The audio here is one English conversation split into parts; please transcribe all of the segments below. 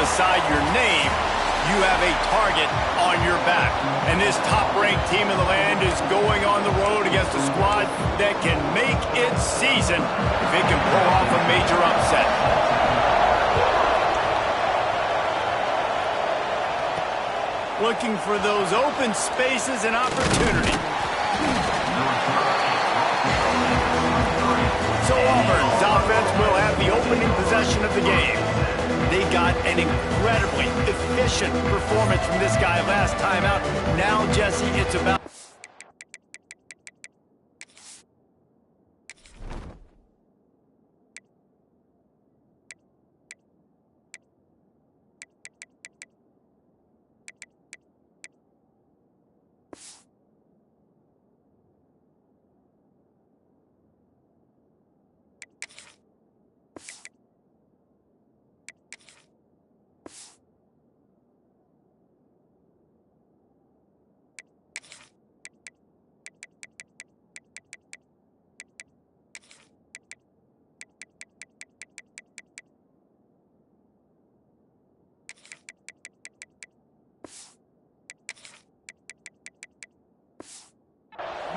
beside your name, you have a target on your back. And this top-ranked team in the land is going on the road against a squad that can make its season if it can pull off a major upset. Looking for those open spaces and opportunity. So Auburn's offense will have the opening possession of the game. They got an incredibly efficient performance from this guy last time out. Now, Jesse, it's about...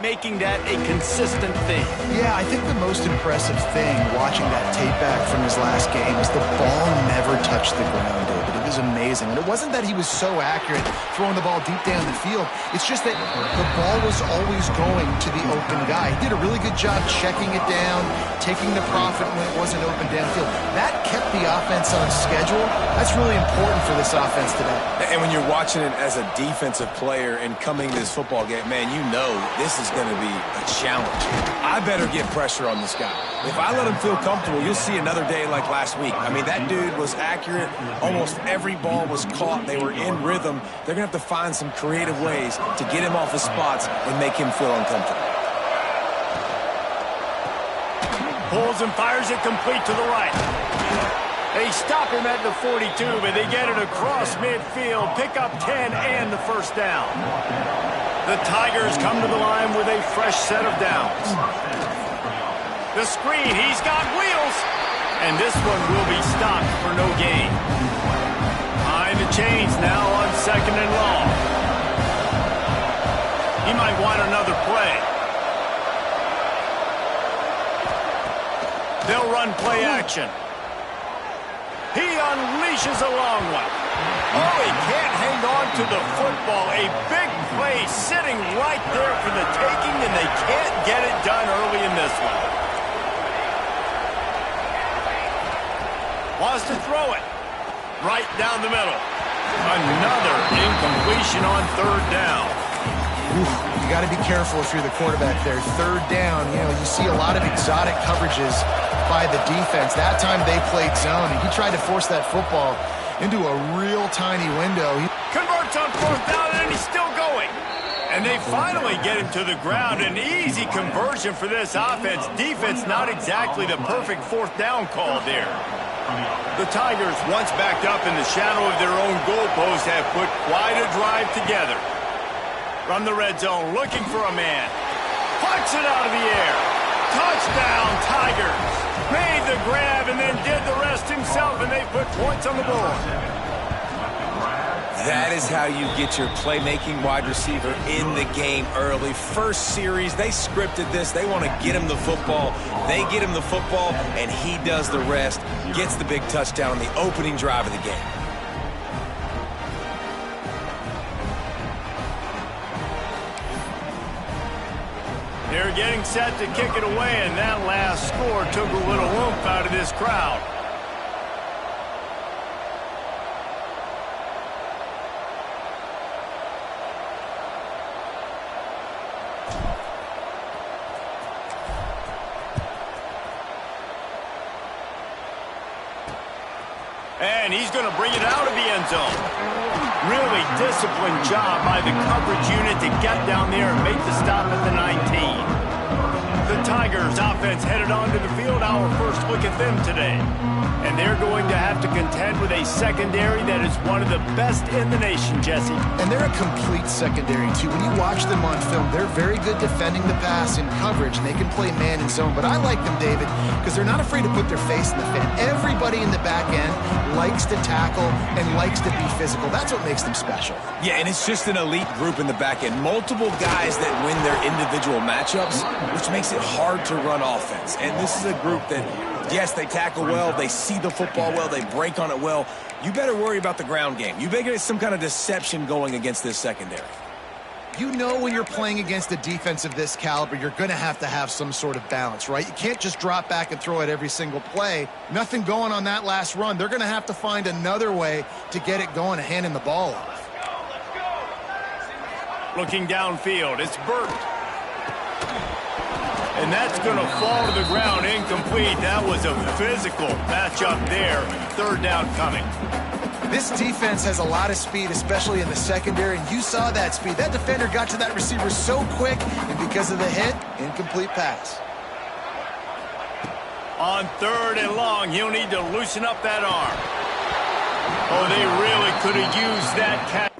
making that a consistent thing. Yeah, I think the most impressive thing watching that tape back from his last game is the ball never touched the ground, David. It was amazing. And it wasn't that he was so accurate throwing the ball deep down the field. It's just that the ball was always going to the open guy. He did a really good job checking it down, taking the profit when it wasn't open downfield. That kept the offense on schedule. That's really important for this offense today. And when you're watching it as a defensive player and coming to this football game, man, you know this is going to be a challenge. I better get pressure on this guy. If I let him feel comfortable, you'll see another day like last week. I mean, that dude was accurate. Almost every ball was caught. They were in rhythm. They're going to have to find some creative ways to get him off his spots and make him feel uncomfortable. Pulls and fires it complete to the right. They stop him at the 42, but they get it across midfield. Pick up 10 and the first down. The Tigers come to the line with a fresh set of downs. The screen, he's got wheels. And this one will be stopped for no gain. Behind the chains now on 2nd and long. He might want another play. They'll run play action. He unleashes a long one. Oh, he can't hang on to the football. A big play sitting right there for the taking, and they can't get it done early in this one. Wants to throw it. Right down the middle. Another incompletion on 3rd down. Oof, you got to be careful if you're the quarterback there. 3rd down, you see a lot of exotic coverages by the defense. That time they played zone, and he tried to force that football into a real tiny window. Converts on 4th down, and he's still going. And they finally get him to the ground. An easy conversion for this offense. Defense, not exactly the perfect 4th down call there. The Tigers, once backed up in the shadow of their own goalpost, have put quite a drive together. From the red zone, looking for a man. Puts it out of the air. Touchdown, Tigers. Made the grab and then did the rest himself, and they put points on the board. That is how you get your playmaking wide receiver in the game early. First series, they scripted this. They want to get him the football. They get him the football, and he does the rest. Gets the big touchdown on the opening drive of the game. They're getting set to kick it away, and that last score took a little oomph out of this crowd. And he's going to bring it out of the end zone. Really disciplined job by the coverage unit to get down there and make the stop at the 19. The Tigers offense headed onto the field. Our first look at them today. And they're going to have to contend with a secondary that is one of the best in the nation, Jesse. And they're a complete secondary, too. When you watch them on film, they're very good defending the pass in coverage, and they can play man and zone. But I like them, David, because they're not afraid to put their face in the fan. Everybody in the back end likes to tackle and likes to be physical. That's what makes them special. Yeah, and it's just an elite group in the back end. Multiple guys that win their individual matchups, which makes it hard to run offense. And this is a group that, yes, they tackle well, they see the football well, they break on it well. You better worry about the ground game. You better get some kind of deception going against this secondary. You know when you're playing against a defense of this caliber, you're going to have some sort of balance, right? You can't just drop back and throw it every single play. Nothing going on that last run. They're going to have to find another way to get it going and handing the ball off. Looking downfield, it's Burton. And that's going to fall to the ground, incomplete. That was a physical matchup there. Third down coming. This defense has a lot of speed, especially in the secondary, and you saw that speed. That defender got to that receiver so quick, and because of the hit, incomplete pass. On third and long, he'll need to loosen up that arm. Oh, they really could have used that catch.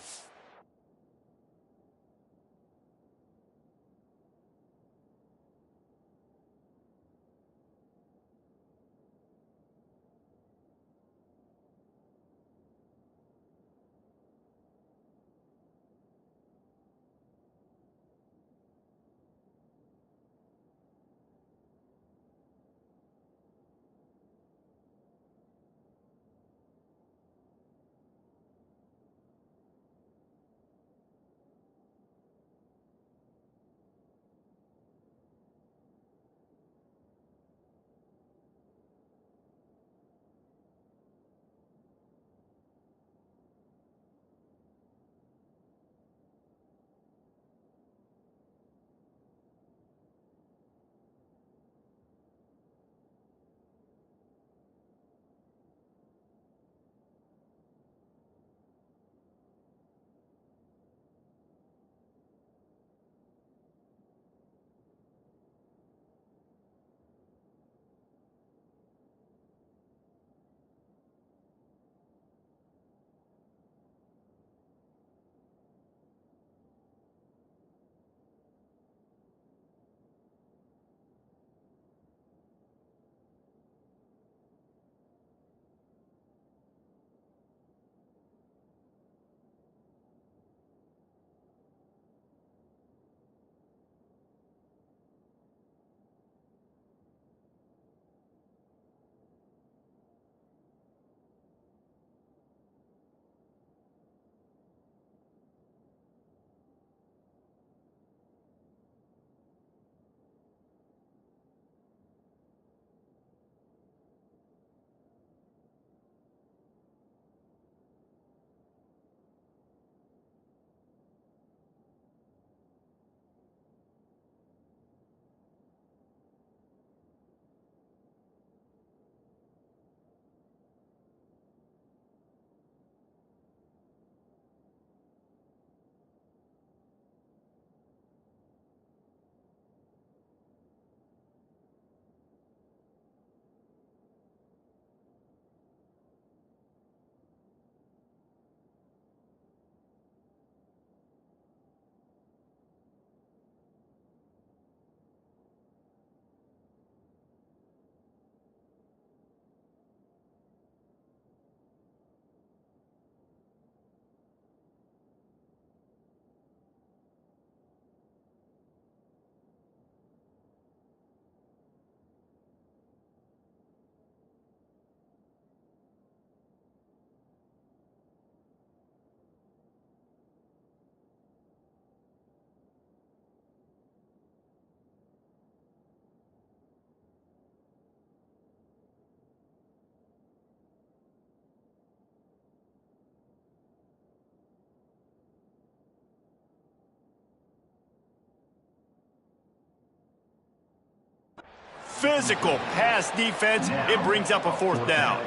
Physical pass defense. It brings up a fourth down.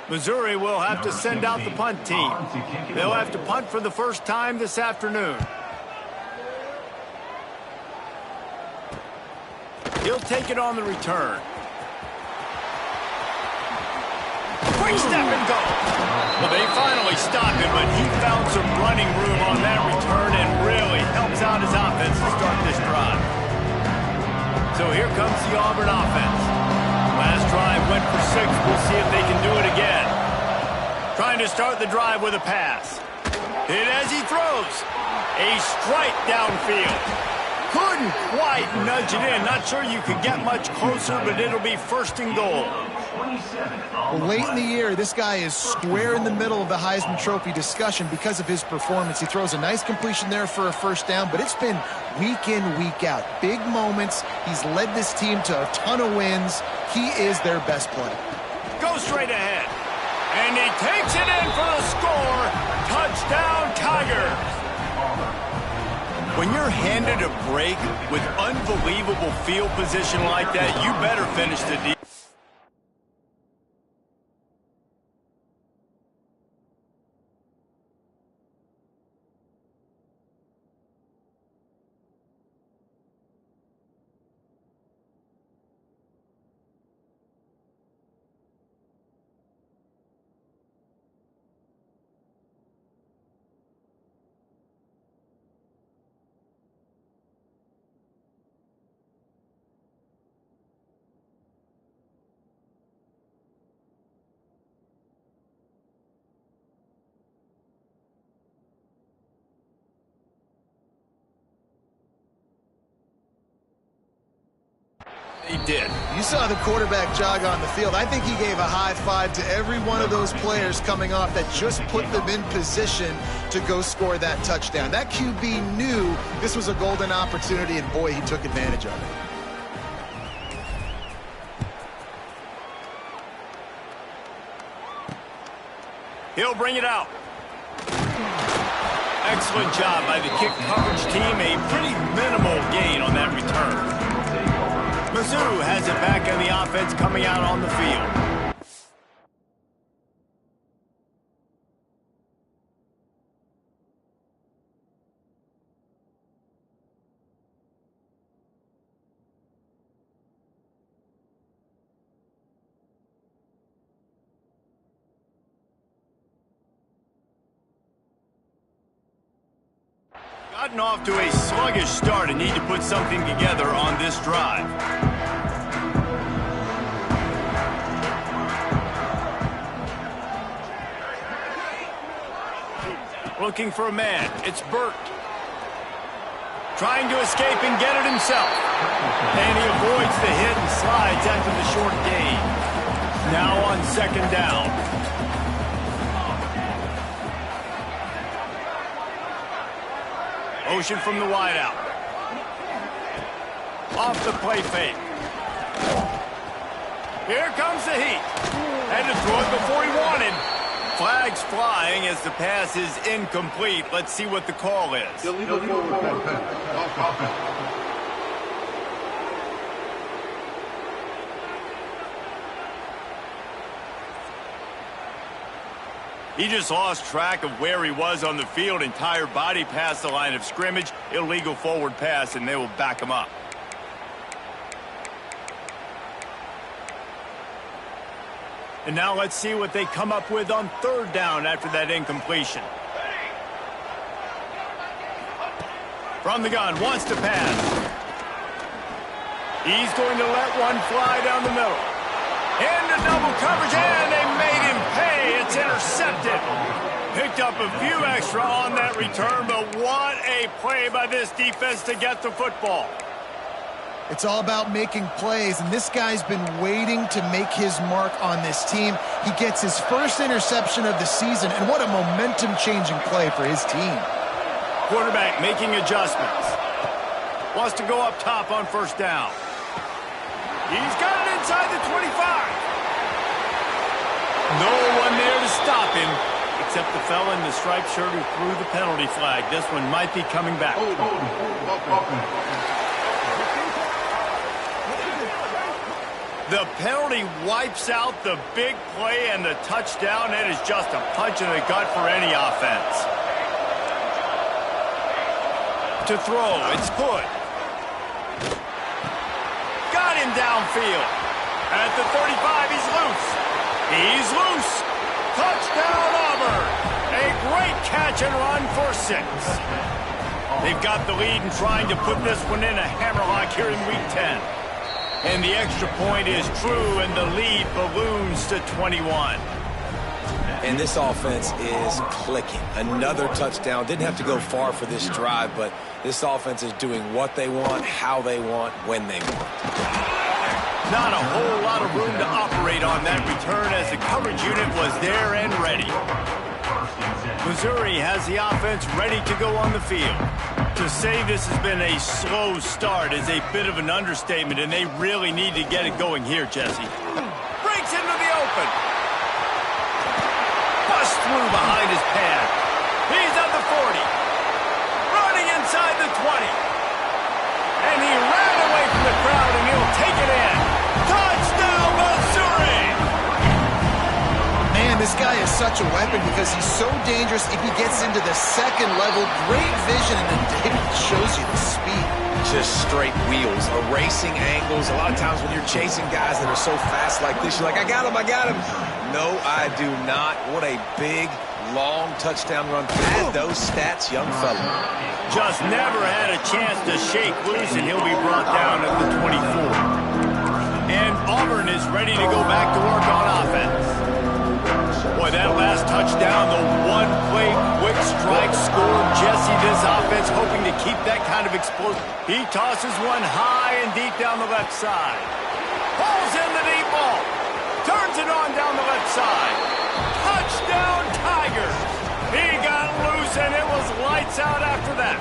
Missouri will have to send out the punt team. They'll have to punt for the first time this afternoon. He'll take it on the return. Quick step and go. Well, they finally stopped him, but he found some running room on that return and really helps out his offense to start this drive. So here comes the Auburn offense. Last drive went for 6. We'll see if they can do it again. Trying to start the drive with a pass. Hit as he throws. A strike downfield. Couldn't quite nudge it in. Not sure you could get much closer, but it'll be 1st and goal. Well, late in the year, this guy is square in the middle of the Heisman Trophy discussion because of his performance. He throws a nice completion there for a 1st down, but it's been week in, week out. Big moments. He's led this team to a ton of wins. He is their best player. Go straight ahead. And he takes it in for the score. Touchdown, Tigers. When you're handed a break with unbelievable field position like that, you better finish the deal. He did. You saw the quarterback jog on the field. I think he gave a high five to every one of those players coming off that just put them in position to go score that touchdown. That QB knew this was a golden opportunity, and boy, he took advantage of it. He'll bring it out. Excellent job by the kick coverage team. A pretty minimal gain on that return. Mizzou has it back on the offense coming out on the field. Gotten off to a sluggish start and need to put something together on this drive. Looking for a man. It's Burt. Trying to escape and get it himself. And he avoids the hit and slides after the short gain. Now on 2nd down. Motion from the wideout. Off the play fake. Here comes the heat. Had to throw it before he wanted. Flags flying as the pass is incomplete. Let's see what the call is. He just lost track of where he was on the field. Entire body past the line of scrimmage. Illegal forward pass, and they will back him up. And now let's see what they come up with on 3rd down after that incompletion. From the gun, wants to pass. He's going to let one fly down the middle. Into double coverage, and they made him pay. It's intercepted. Picked up a few extra on that return, but what a play by this defense to get the football. It's all about making plays, and this guy's been waiting to make his mark on this team. He gets his first interception of the season, and what a momentum-changing play for his team. Quarterback making adjustments. Wants to go up top on 1st down. He's got it inside the 25. No one there to stop him, except the fella in the striped shirt who threw the penalty flag. This one might be coming back. The penalty wipes out the big play and the touchdown. It is just a punch in the gut for any offense. To throw, it's good. Got him downfield. At the 35, he's loose. He's loose. Touchdown, Auburn. A great catch and run for 6. They've got the lead and trying to put this one in a hammerlock here in Week 10. And the extra point is true, and the lead balloons to 21. And this offense is clicking. Another touchdown. Didn't have to go far for this drive, but this offense is doing what they want, how they want, when they want. Not a whole lot of room to operate on that return as the coverage unit was there and ready. Missouri has the offense ready to go on the field. To say this has been a slow start is a bit of an understatement, and they really need to get it going here, Jesse. Breaks into the open. Bust through behind his pad. He's at the 40. Running inside the 20. And he ran away from the crowd, and he'll take it in. Touchdown, Missouri! Man, this guy is such a weapon because he's so dangerous if he gets into the second level. Great vision, and then David shows you the speed. Just straight wheels, erasing angles. A lot of times when you're chasing guys that are so fast like this, you're like, I got him, I got him. No, I do not. What a big, long touchdown run. Pad those stats, young fella. Just never had a chance to shake loose, and he'll be brought down at the 24. And Auburn is ready to go back to work on offense. Boy, that last touchdown, the one-play quick strike scored. Jesse, this offense hoping to keep that kind of explosion. He tosses one high and deep down the left side. Pulls in the deep ball. Turns it on down the left side. Touchdown, Tigers. He got loose, and it was lights out after that.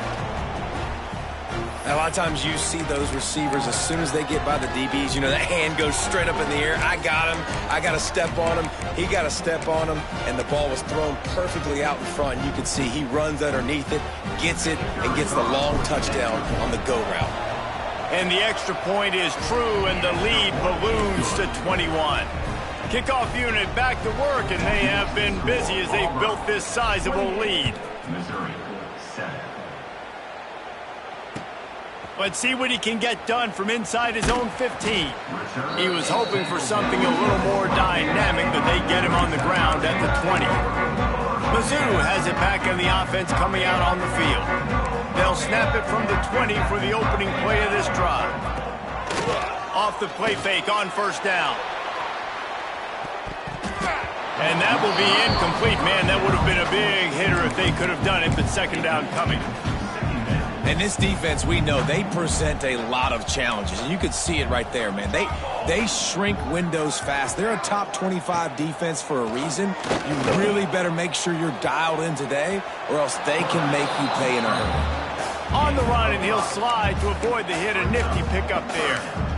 A lot of times you see those receivers, as soon as they get by the DBs, you know, that hand goes straight up in the air. I got him. I got to step on him. He got to step on him, and the ball was thrown perfectly out in front. You can see he runs underneath it, gets it, and gets the long touchdown on the go route. And the extra point is true, and the lead balloons to 21. Kickoff unit back to work, and they have been busy as they've built this sizable lead. Let's see what he can get done from inside his own 15. He was hoping for something a little more dynamic, but they get him on the ground at the 20. Mizzou has it back in the offense coming out on the field. They'll snap it from the 20 for the opening play of this drive. Off the play fake on first down. And that will be incomplete. Man, that would have been a big hitter if they could have done it, but second down coming. And this defense, we know, they present a lot of challenges. And you could see it right there, man. They shrink windows fast. They're a top 25 defense for a reason. You really better make sure you're dialed in today, or else they can make you pay in a hurry. On the run, and he'll slide to avoid the hit. A nifty pickup there.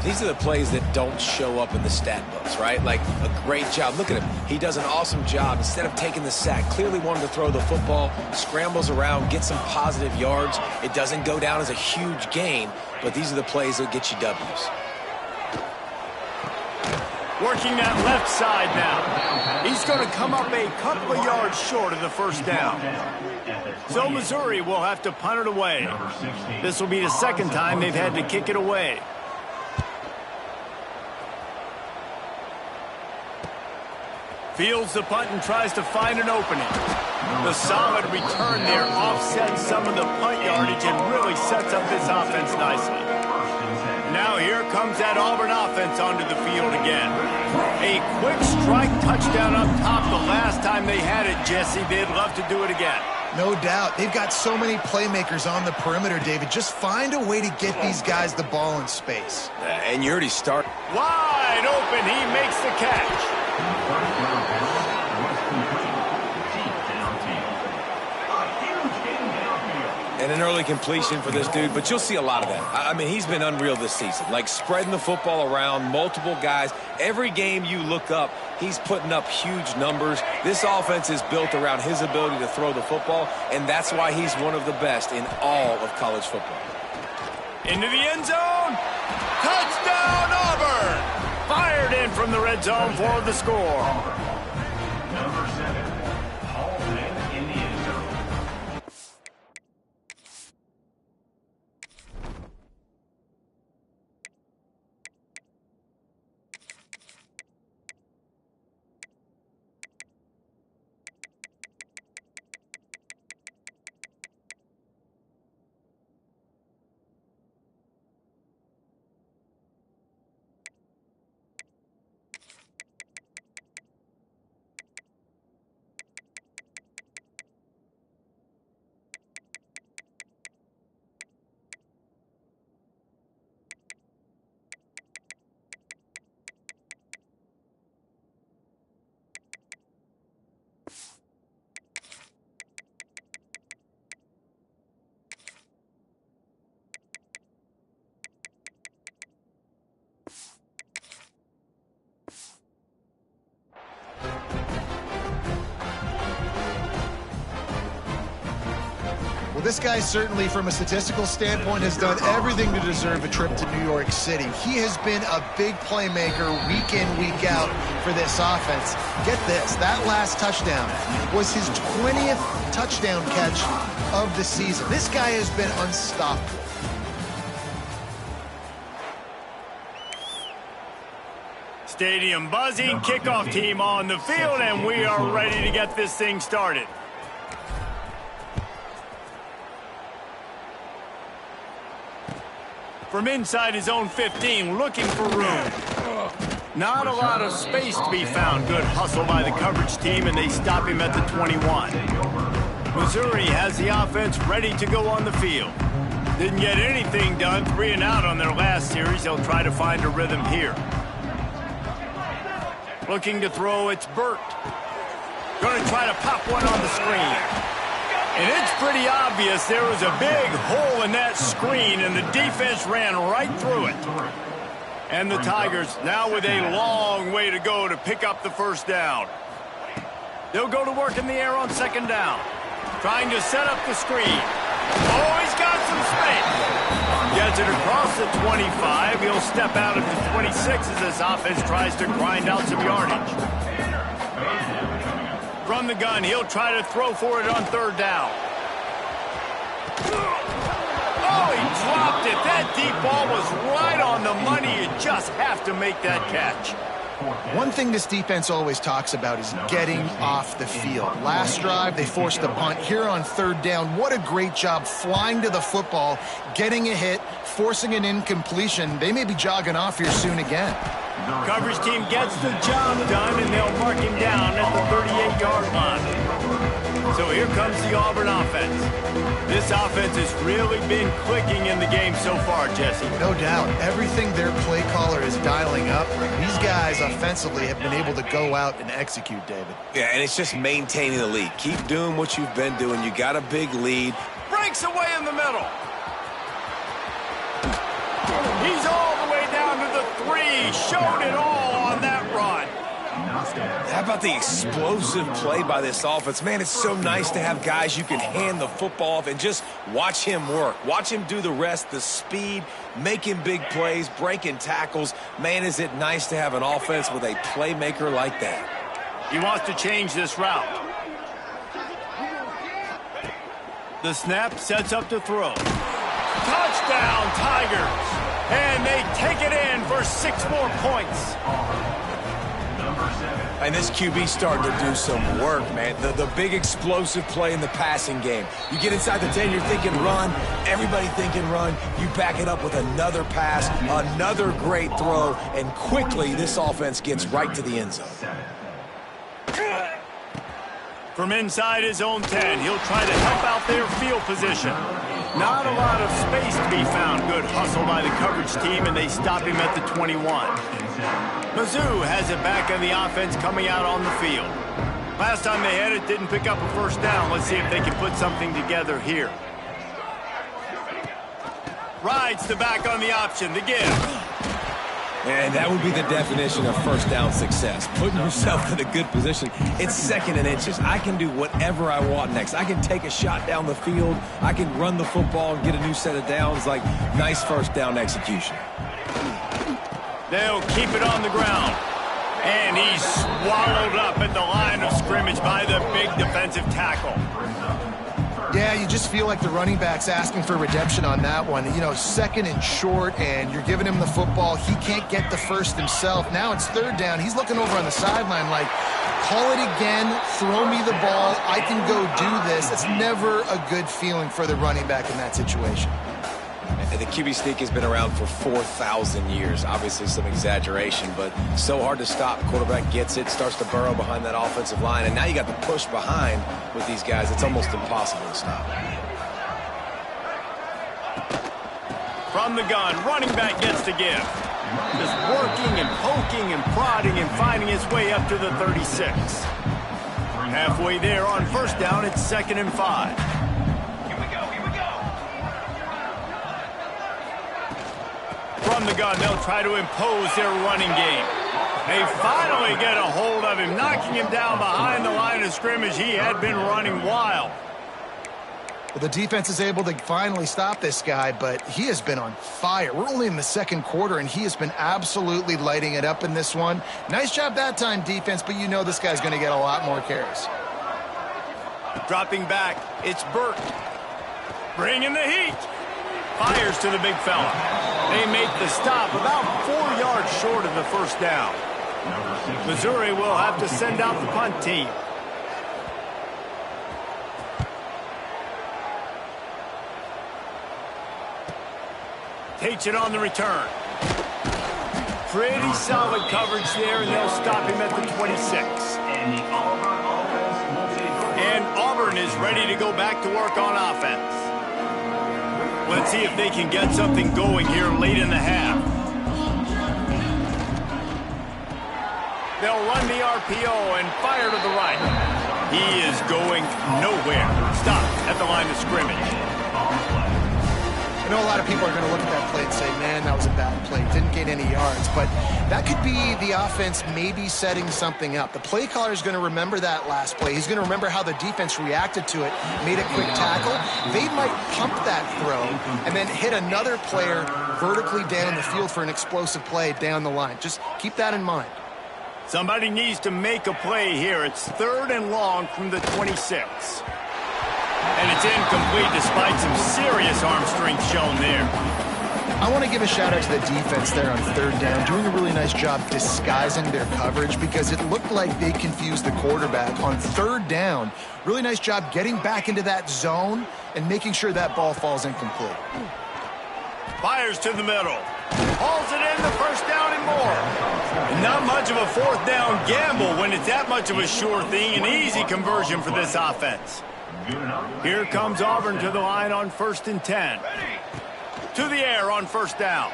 These are the plays that don't show up in the stat books, right? Like a great job. Look at him. He does an awesome job. Instead of taking the sack, clearly wanted to throw the football, scrambles around, get some positive yards. It doesn't go down as a huge gain, but these are the plays that get you W's. Working that left side now. He's going to come up a couple of yards short of the first down. So Missouri will have to punt it away. This will be the second time they've had to kick it away. Fields the punt and tries to find an opening. The solid return there offsets some of the punt yardage and really sets up this offense nicely. Now here comes that Auburn offense onto the field again. A quick strike touchdown up top the last time they had it, Jesse. They'd love to do it again. No doubt. They've got so many playmakers on the perimeter, David. Just find a way to get these guys the ball in space. And you already start. Wide open. He makes the catch. And an early completion for this dude, but you'll see a lot of that. I mean, he's been unreal this season, like spreading the football around, multiple guys. Every game you look up, he's putting up huge numbers. This offense is built around his ability to throw the football, and that's why he's one of the best in all of college football. Into the end zone. Touchdown, Auburn! Fired in from the red zone for the score. this guy certainly, from a statistical standpoint, has done everything to deserve a trip to New York City. He has been a big playmaker week in, week out for this offense. Get this, that last touchdown was his 20th touchdown catch of the season. This guy has been unstoppable. Stadium buzzing, kickoff team on the field, and we are ready to get this thing started. From inside his own 15, looking for room. Not a lot of space to be found. Good hustle by the coverage team, and they stop him at the 21. Missouri has the offense ready to go on the field. Didn't get anything done, 3 and out on their last series. They'll try to find a rhythm here. Looking to throw, it's Burt. Going to try to pop one on the screen. And it's pretty obvious there was a big hole in that screen, and the defense ran right through it. And the Tigers now with a long way to go to pick up the first down. They'll go to work in the air on second down. Trying to set up the screen. Oh, he's got some space. Gets it across the 25. He'll step out at the 26 as this offense tries to grind out some yardage. From the gun, he'll try to throw for it on third down. Oh, he dropped it. That deep ball was right on the money. You just have to make that catch. One thing this defense always talks about is getting off the field. Last drive, they forced a punt. Here on third down, what a great job flying to the football, getting a hit, forcing an incompletion. They may be jogging off here soon again. Coverage team gets the job done, and they'll mark him down at the 38-yard line. So here comes the Auburn offense. This offense has really been clicking in the game so far, Jesse. No doubt. Everything their play caller is dialing up, these guys offensively have been able to go out and execute, David. Yeah, and it's just maintaining the lead. Keep doing what you've been doing. You got a big lead. Breaks away in the middle. He's all the way down to the 3. Showed it all on that run. How about the explosive play by this offense? Man, it's so nice to have guys you can hand the football off and just watch him work. Watch him do the rest, the speed, making big plays, breaking tackles. Man, is it nice to have an offense with a playmaker like that. He wants to change this route. The snap sets up to throw. Touchdown, Tigers! And they take it in for 6 more points. And this QB starting to do some work, man. The big explosive play in the passing game. You get inside the 10, you're thinking run. Everybody thinking run. You back it up with another pass, another great throw, and quickly this offense gets right to the end zone. From inside his own 10, he'll try to help out their field position. Not a lot of space to be found. Good hustle by the coverage team, and they stop him at the 21. Mizzou has it back on the offense coming out on the field. Last time they had it, didn't pick up a first down. Let's see if they can put something together here. Rides the back on the option, the give. And that would be the definition of first down success. Putting yourself in a good position. It's 2nd and inches. I can do whatever I want next. I can take a shot down the field. I can run the football and get a new set of downs. Like, nice first down execution. They'll keep it on the ground. And he's swallowed up at the line of scrimmage by the big defensive tackle. Yeah, you just feel like the running back's asking for redemption on that one. You know, 2nd and short, and you're giving him the football. He can't get the first himself. Now it's 3rd down. He's looking over on the sideline like, call it again, throw me the ball, I can go do this. It's never a good feeling for the running back in that situation. And the QB sneak has been around for 4,000 years. Obviously some exaggeration, but so hard to stop. Quarterback gets it, starts to burrow behind that offensive line, and now you got the push behind with these guys. It's almost impossible to stop. From the gun, running back gets the give. Just working and poking and prodding and finding his way up to the 36. Halfway there on first down, it's 2nd and 5. From the gun, they'll try to impose their running game. They finally get a hold of him, knocking him down behind the line of scrimmage. He had been running wild. Well, the defense is able to finally stop this guy, but he has been on fire. We're only in the second quarter, and he has been absolutely lighting it up in this one. Nice job that time, defense, but you know this guy's going to get a lot more carries. Dropping back, it's Burt. Bringing the heat. Fires to the big fella. They make the stop about 4 yards short of the first down. Missouri will have to send out the punt team. Takes it on the return. Pretty solid coverage there, and they'll stop him at the 26. And Auburn is ready to go back to work on offense. Let's see if they can get something going here late in the half. They'll run the RPO and fire to the right. He is going nowhere. Stop at the line of scrimmage. I know a lot of people are going to look at that play and say, man, that was a bad play. Didn't gain any yards. But that could be the offense maybe setting something up. The play caller is going to remember that last play. He's going to remember how the defense reacted to it, made a quick tackle. They might pump that throw and then hit another player vertically down the field for an explosive play down the line. Just keep that in mind. Somebody needs to make a play here. It's 3rd and long from the 26. And it's incomplete despite some serious arm strength shown there. I want to give a shout-out to the defense there on 3rd down, doing a really nice job disguising their coverage because it looked like they confused the quarterback on 3rd down. Really nice job getting back into that zone and making sure that ball falls incomplete. Fires to the middle. Hauls it in, the first down and more. Not much of a 4th down gamble when it's that much of a sure thing. An easy conversion for this offense. Here comes Auburn to the line on 1st and 10. To the air on 1st down.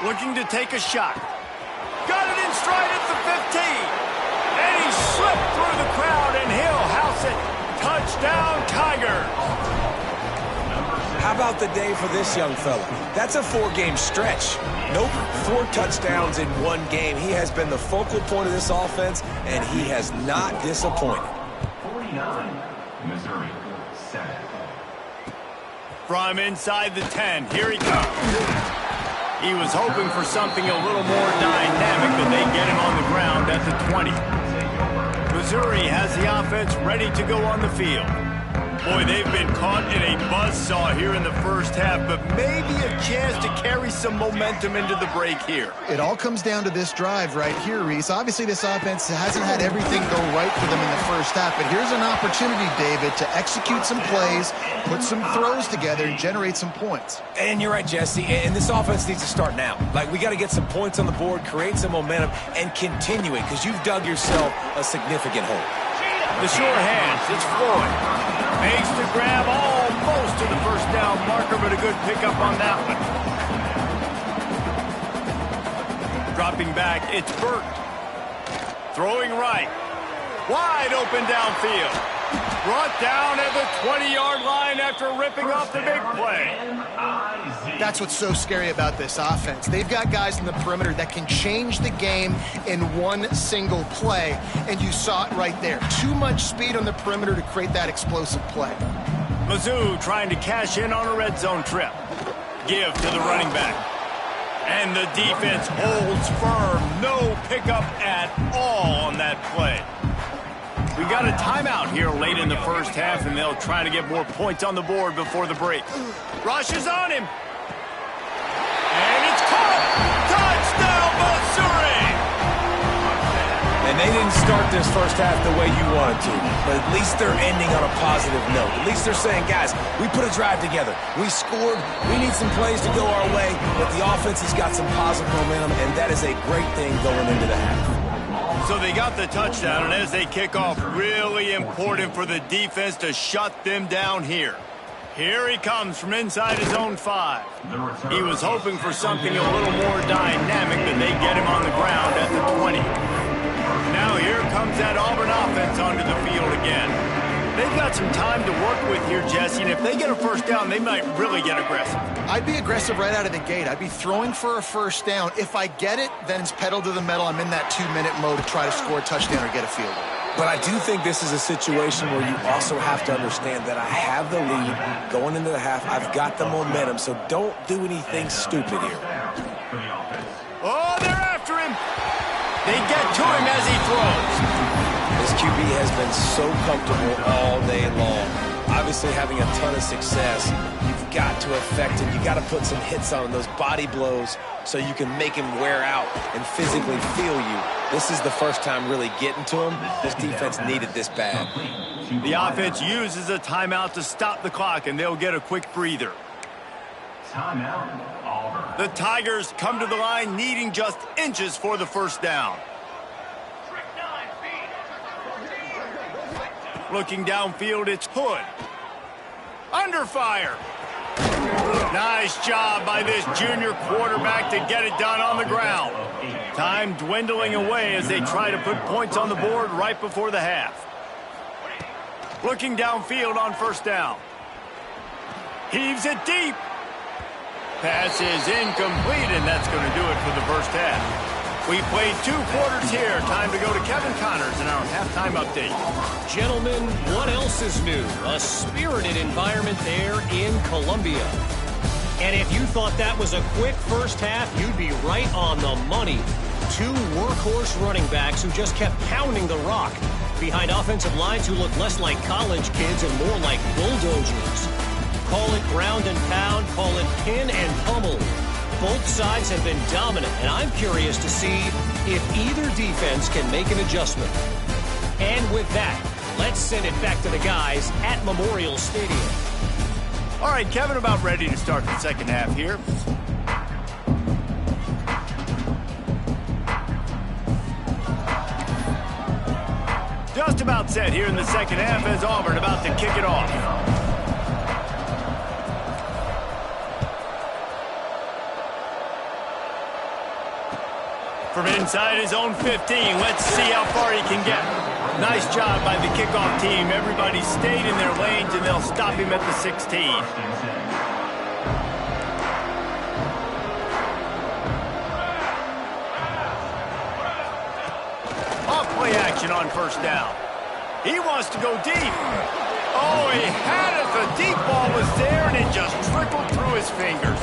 Looking to take a shot. Got it in stride at the 15. And he slipped through the crowd, and he'll house it. Touchdown, Tigers. How about the day for this young fella? That's a 4-game stretch. Nope, 4 touchdowns in 1 game. He has been the focal point of this offense, and he has not disappointed. 49, Missouri, 7. From inside the 10, here he comes. He was hoping for something a little more dynamic, but they get him on the ground at the 20. Missouri has the offense ready to go on the field. Boy, they've been caught in a buzzsaw here in the first half, but maybe a chance to carry some momentum into the break here. It all comes down to this drive right here, Reese. Obviously, this offense hasn't had everything go right for them in the first half, but here's an opportunity, David, to execute some plays, put some throws together, and generate some points. And you're right, Jesse, and this offense needs to start now. Like, we got to get some points on the board, create some momentum, and continue it, because you've dug yourself a significant hole. The sure hands, it's Floyd. Makes the grab almost to the first down marker, but a good pickup on that one. Dropping back, it's Burt. Throwing right. Wide open downfield. Brought down at the 20-yard line after ripping off the big play. That's what's so scary about this offense. They've got guys in the perimeter that can change the game in one single play, and you saw it right there. Too much speed on the perimeter to create that explosive play. Mizzou trying to cash in on a red zone trip. Give to the running back. And the defense holds firm. No pickup at all on that play. We got a timeout here late in the first half, and they'll try to get more points on the board before the break. Rush is on him. And it's caught. Touchdown, Missouri! And they didn't start this first half the way you wanted to, but at least they're ending on a positive note. At least they're saying, guys, we put a drive together. We scored. We need some plays to go our way, but the offense has got some positive momentum, and that is a great thing going into the half. So they got the touchdown, and as they kick off, really important for the defense to shut them down here. Here he comes from inside his own 5. He was hoping for something a little more dynamic, but they get him on the ground at the 20. Now here comes that Auburn offense onto the field again. They've got some time to work with here, Jesse, and if they get a first down, they might really get aggressive. I'd be aggressive right out of the gate. I'd be throwing for a first down. If I get it, then it's pedal to the metal. I'm in that 2-minute mode to try to score a touchdown or get a field goal. But I do think this is a situation where you also have to understand that I have the lead going into the half. I've got the momentum, so don't do anything stupid here. Oh, they're after him. They get to him as he throws. This QB has been so comfortable all day long. Obviously having a ton of success. You've got to affect him. You've got to put some hits on him, those body blows, so you can make him wear out and physically feel you. This is the first time really getting to him. This defense needed this bad. The offense uses a timeout to stop the clock, and they'll get a quick breather. Timeout, Auburn. The Tigers come to the line needing just inches for the first down. Looking downfield, it's Hood. Under fire. Nice job by this junior quarterback to get it done on the ground. Time dwindling away as they try to put points on the board right before the half. Looking downfield on first down. Heaves it deep. Pass is incomplete, and that's going to do it for the first half. We played 2 quarters here. Time to go to Kevin Connors in our halftime update. Gentlemen, what else is new? A spirited environment there in Columbia. And if you thought that was a quick first half, you'd be right on the money. 2 workhorse running backs who just kept pounding the rock behind offensive lines who look less like college kids and more like bulldozers. Call it ground and pound, call it pin and pummel. Both sides have been dominant, and I'm curious to see if either defense can make an adjustment. And with that, let's send it back to the guys at Memorial Stadium. All right, Kevin, about ready to start the second half here. Just about set here in the second half as Auburn about to kick it off. From inside his own 15, let's see how far he can get. Nice job by the kickoff team. Everybody stayed in their lanes, and they'll stop him at the 16. Off play action on first down. He wants to go deep. Oh, he had it. The deep ball was there, and it just trickled through his fingers.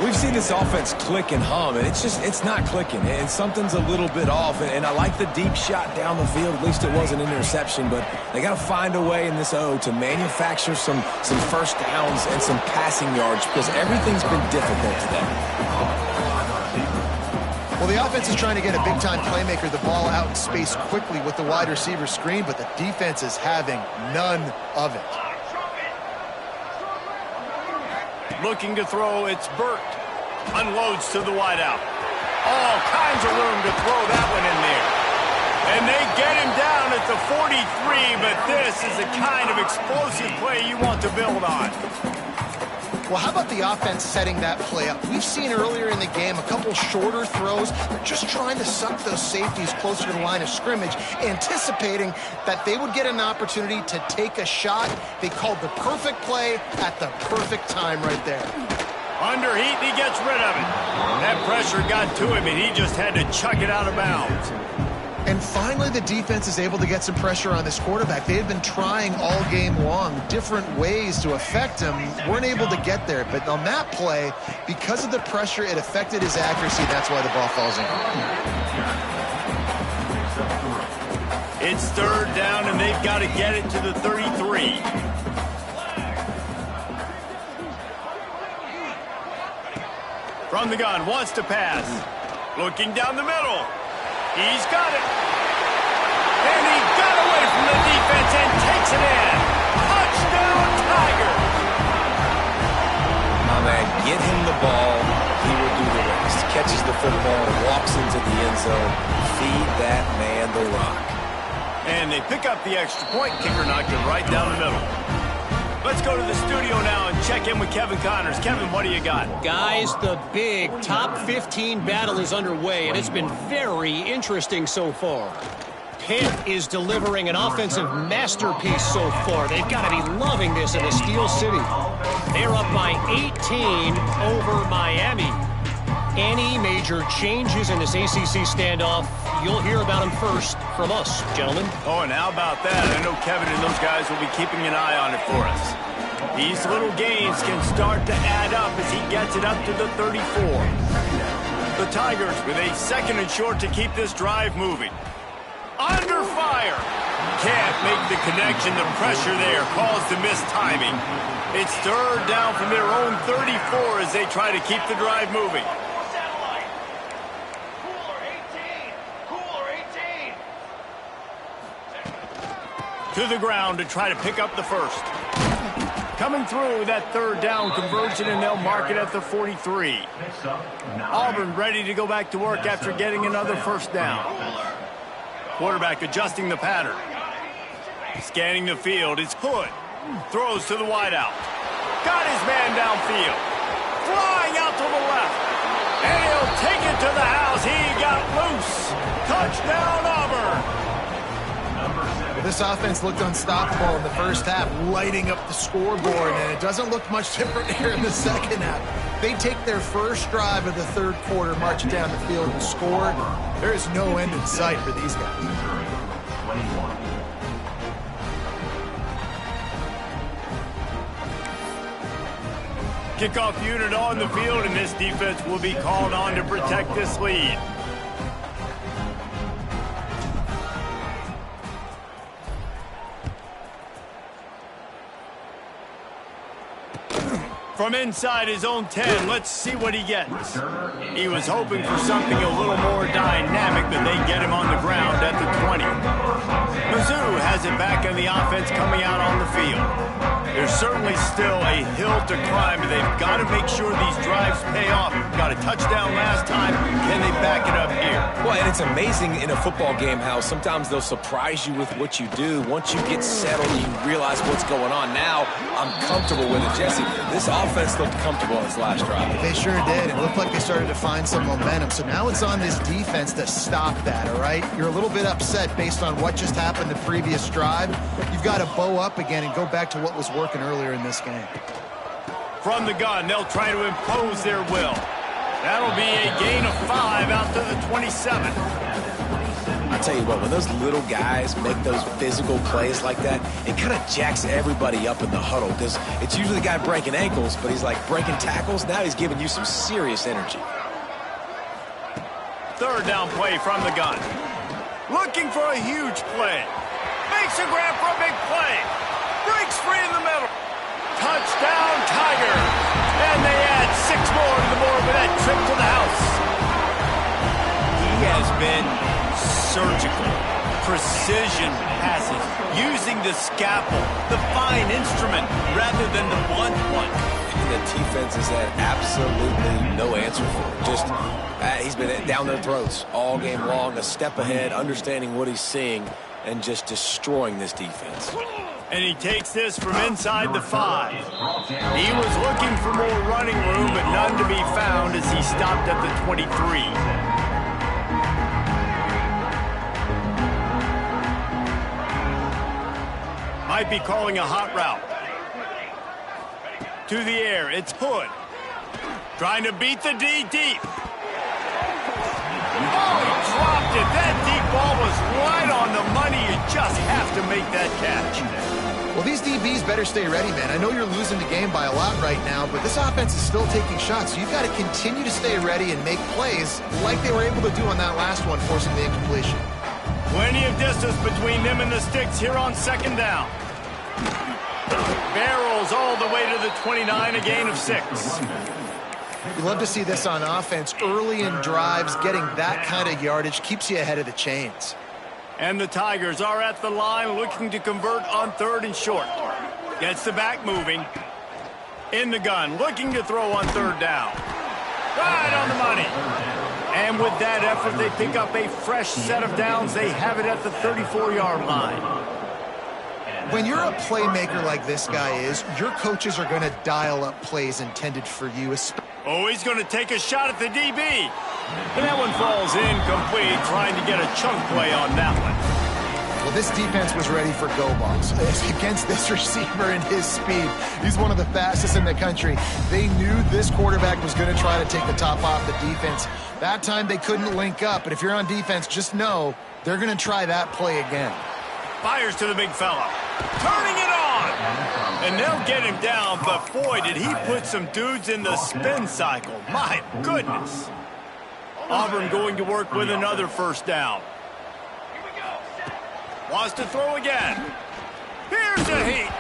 We've seen this offense click and hum, and it's not clicking, and something's a little bit off. And I like the deep shot down the field. At least it was an interception, but they got to find a way in this O to manufacture some first downs and some passing yards because everything's been difficult today. Well, the offense is trying to get a big-time playmaker the ball out in space quickly with the wide receiver screen, but the defense is having none of it. Looking to throw, it's Burt. Unloads to the wideout. All kinds of room to throw that one in there. And they get him down at the 43, but this is the kind of explosive play you want to build on. Well, how about the offense setting that play up? We've seen earlier in the game a couple shorter throws. They're just trying to suck those safeties closer to the line of scrimmage, anticipating that they would get an opportunity to take a shot. They called the perfect play at the perfect time right there. Under heat, and he gets rid of it. That pressure got to him, and he just had to chuck it out of bounds. And finally, the defense is able to get some pressure on this quarterback. They had been trying all game long different ways to affect him. Weren't able to get there. But on that play, because of the pressure, it affected his accuracy. That's why the ball falls in. It's third down, and they've got to get it to the 33. From the gun, wants to pass. Looking down the middle. He's got it. And he got away from the defense and takes it in. Touchdown, Tiger. My man, get him the ball. He will do the rest. Catches the football, walks into the end zone. Feed that man the rock. And they pick up the extra point. Kicker knocked it right down the middle. Let's go to the studio now and check in with Kevin Connors. Kevin, what do you got? Guys, the big top 15 battle is underway, and it's been very interesting so far. Pitt is delivering an offensive masterpiece so far. They've got to be loving this in the Steel City. They're up by 18 over Miami. Any major changes in this ACC standoff, you'll hear about them first from us, gentlemen. Oh, and how about that? I know Kevin and those guys will be keeping an eye on it for us. These little gains can start to add up as he gets it up to the 34. The Tigers with a 2nd and short to keep this drive moving. Under fire. Can't make the connection. The pressure there caused the missed timing. It's 3rd down from their own 34 as they try to keep the drive moving. To the ground to try to pick up the first. Coming through that 3rd down conversion, and they'll mark it at the 43. Auburn ready to go back to work after getting another 1st down. Quarterback adjusting the pattern. Scanning the field, it's Hood. Throws to the wideout. Got his man downfield. Flying out to the left. And he'll take it to the house. He got loose. Touchdown, Auburn. This offense looked unstoppable in the first half, lighting up the scoreboard, and it doesn't look much different here in the second half. They take their first drive of the 3rd quarter, march down the field, and score. There is no end in sight for these guys. Kickoff unit on the field, and this defense will be called on to protect this lead. From inside his own 10, let's see what he gets. He was hoping for something a little more dynamic, but they get him on the ground at the 20. Mizzou has it back in the offense coming out on the field. There's certainly still a hill to climb, but they've got to make sure these drives pay off. Got a touchdown last time. Can they back it up here? Well, and it's amazing in a football game how sometimes they'll surprise you with what you do. Once you get settled, you realize what's going on. Now, I'm comfortable with it. Jesse, this offense looked comfortable in its last drive. They sure did. It looked like they started to find some momentum. So now it's on this defense to stop that, all right? You're a little bit upset based on what just happened the previous drive. You've got to bow up again and go back to what was working earlier in this game. From the gun, they'll try to impose their will. That'll be a gain of 5 out to the 27. I'll tell you what, when those little guys make those physical plays like that, it kind of jacks everybody up in the huddle because it's usually the guy breaking ankles, but he's like breaking tackles. Now he's giving you some serious energy. 3rd down play from the gun. Looking for a huge play. Makes a grab for a big play. Breaks free in the middle. Touchdown, Tigers. And they add 6 more to the board with that trip to the house. He has been surgical, precision passes, using the scalpel, the fine instrument, rather than the blunt one. And the defense has had absolutely no answer for it. Just, he's been down their throats all game long, a step ahead, understanding what he's seeing, and just destroying this defense. And he takes this from inside the 5. He was looking for more running room, but none to be found as he stopped at the 23. Might be calling a hot route. To the air, it's Hood. Trying to beat the D deep. Oh, he dropped it. That deep ball was right on the money. You just have to make that catch. Well, these DBs better stay ready, man. I know you're losing the game by a lot right now, but this offense is still taking shots. So you've got to continue to stay ready and make plays like they were able to do on that last one, forcing the incompletion. Plenty of distance between them and the sticks here on 2nd down. Barrels all the way to the 29, a gain of 6. You love to see this on offense. Early in drives, getting that kind of yardage keeps you ahead of the chains. And the Tigers are at the line looking to convert on 3rd and short. Gets the back moving. In the gun, looking to throw on 3rd down. Right on the money. And with that effort, they pick up a fresh set of downs. They have it at the 34-yard line. When you're a playmaker like this guy is, your coaches are going to dial up plays intended for you. Oh, he's going to take a shot at the DB. And that one falls incomplete, trying to get a chunk play on that one. Well, this defense was ready for go balls. Against this receiver and his speed, he's one of the fastest in the country. They knew this quarterback was going to try to take the top off the defense. That time they couldn't link up, but if you're on defense, just know they're going to try that play again. Fires to the big fella. Turning it on! And they'll get him down, but boy, did he put some dudes in the spin cycle. My goodness. Auburn going to work with another first down. Wants to throw again. Here's a heat.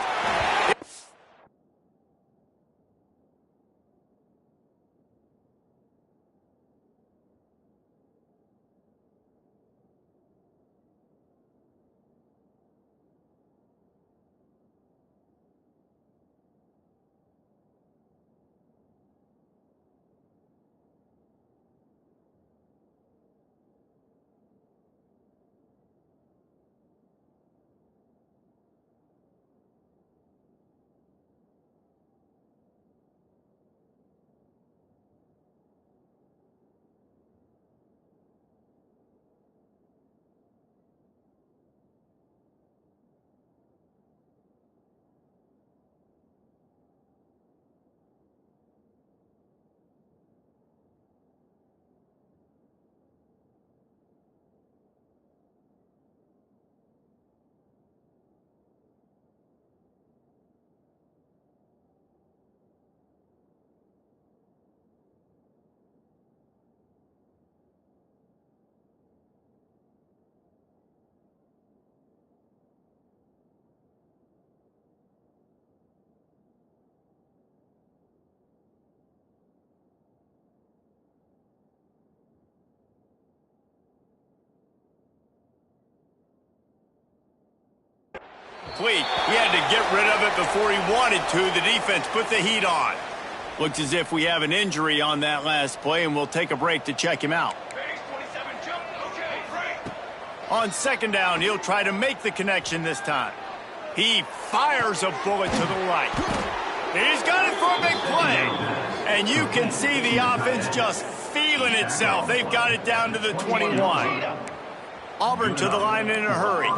Complete. He had to get rid of it before he wanted to. The defense put the heat on. Looks as if we have an injury on that last play, and we'll take a break to check him out. On second down, he'll try to make the connection this time. He fires a bullet to the right. He's got it for a big play. And you can see the offense just feeling itself. They've got it down to the 21. Auburn to the line in a hurry.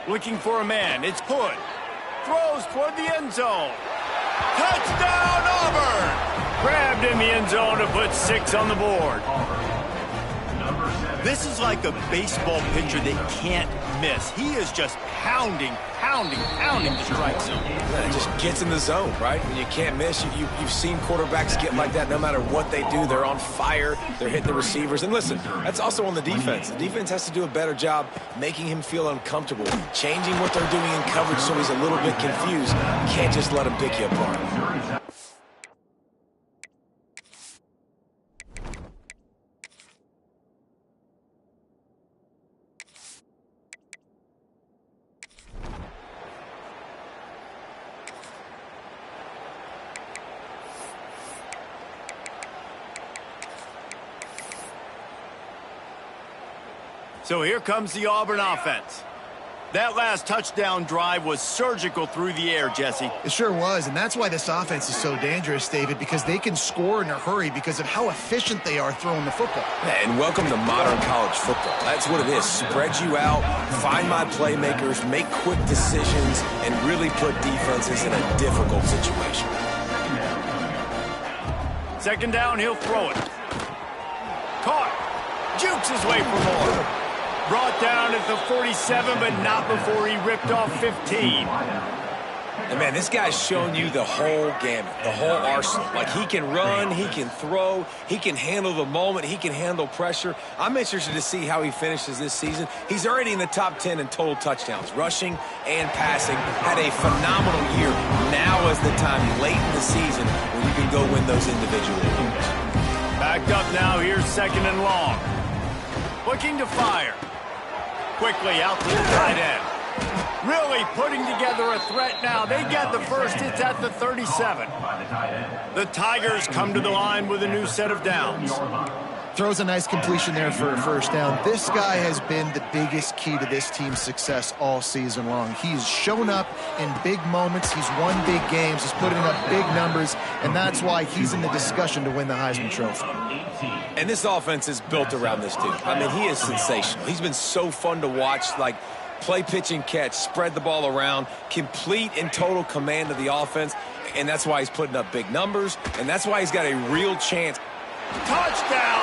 Looking for a man. It's Hood. Throws toward the end zone. Touchdown, Auburn! Grabbed in the end zone to put 6 on the board. This is like a baseball pitcher that can't miss. He is just pounding the strike zone. It just gets in the zone, right? When you can't miss, you've seen quarterbacks get like that no matter what they do. They're on fire. They're hitting the receivers. And listen, that's also on the defense. The defense has to do a better job making him feel uncomfortable, changing what they're doing in coverage so he's a little bit confused. You can't just let him pick you apart. So here comes the Auburn offense. That last touchdown drive was surgical through the air, Jesse. It sure was, and that's why this offense is so dangerous, David, because they can score in a hurry because of how efficient they are throwing the football. Yeah, and welcome to modern college football. That's what it is. Spread you out, find my playmakers, make quick decisions, and really put defenses in a difficult situation. Second down, he'll throw it. Caught. Jukes his way for more. Brought down at the 47, but not before he ripped off 15. And, man, this guy's shown you the whole gamut, the whole arsenal. Like, he can run, he can throw, he can handle the moment, he can handle pressure. I'm interested to see how he finishes this season. He's already in the top 10 in total touchdowns, rushing and passing. Had a phenomenal year. Now is the time, late in the season, when you can go win those individual games. Backed up now, here's second and long. Looking to fire. Quickly out to the tight end. Really putting together a threat now. They get the first. It's at the 37. The Tigers come to the line with a new set of downs. Throws a nice completion there for a first down. This guy has been the biggest key to this team's success all season long. He's shown up in big moments. He's won big games. He's putting up big numbers, and that's why he's in the discussion to win the Heisman Trophy. And this offense is built around this dude. I mean, he is sensational. He's been so fun to watch, like play, pitch, and catch, spread the ball around, complete and total command of the offense, and that's why he's putting up big numbers, and that's why he's got a real chance. Touchdown!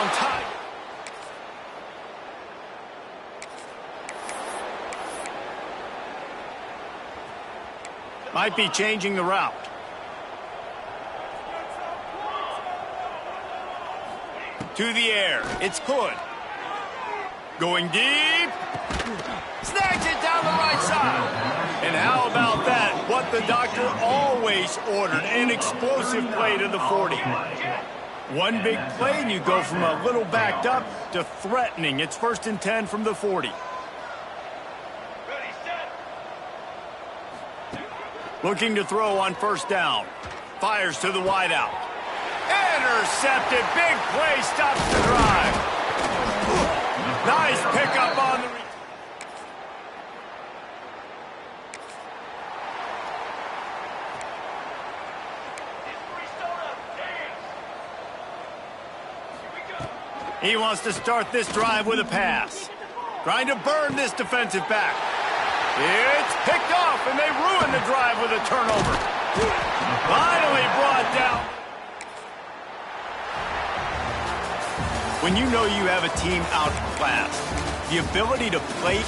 Might be changing the route. To the air. It's good. Going deep. Snags it down the right side. And how about that? What the doctor always ordered. An explosive play to the 40. One big play and you go from a little backed up to threatening. It's 1st and 10 from the 40. Looking to throw on 1st down. Fires to the wideout. Intercepted. Big play. Stops the drive. Nice pickup on the... He wants to start this drive with a pass. Trying to burn this defensive back. It's picked off, and they ruin the drive with a turnover. Finally brought down. When you know you have a team outclassed, the ability to play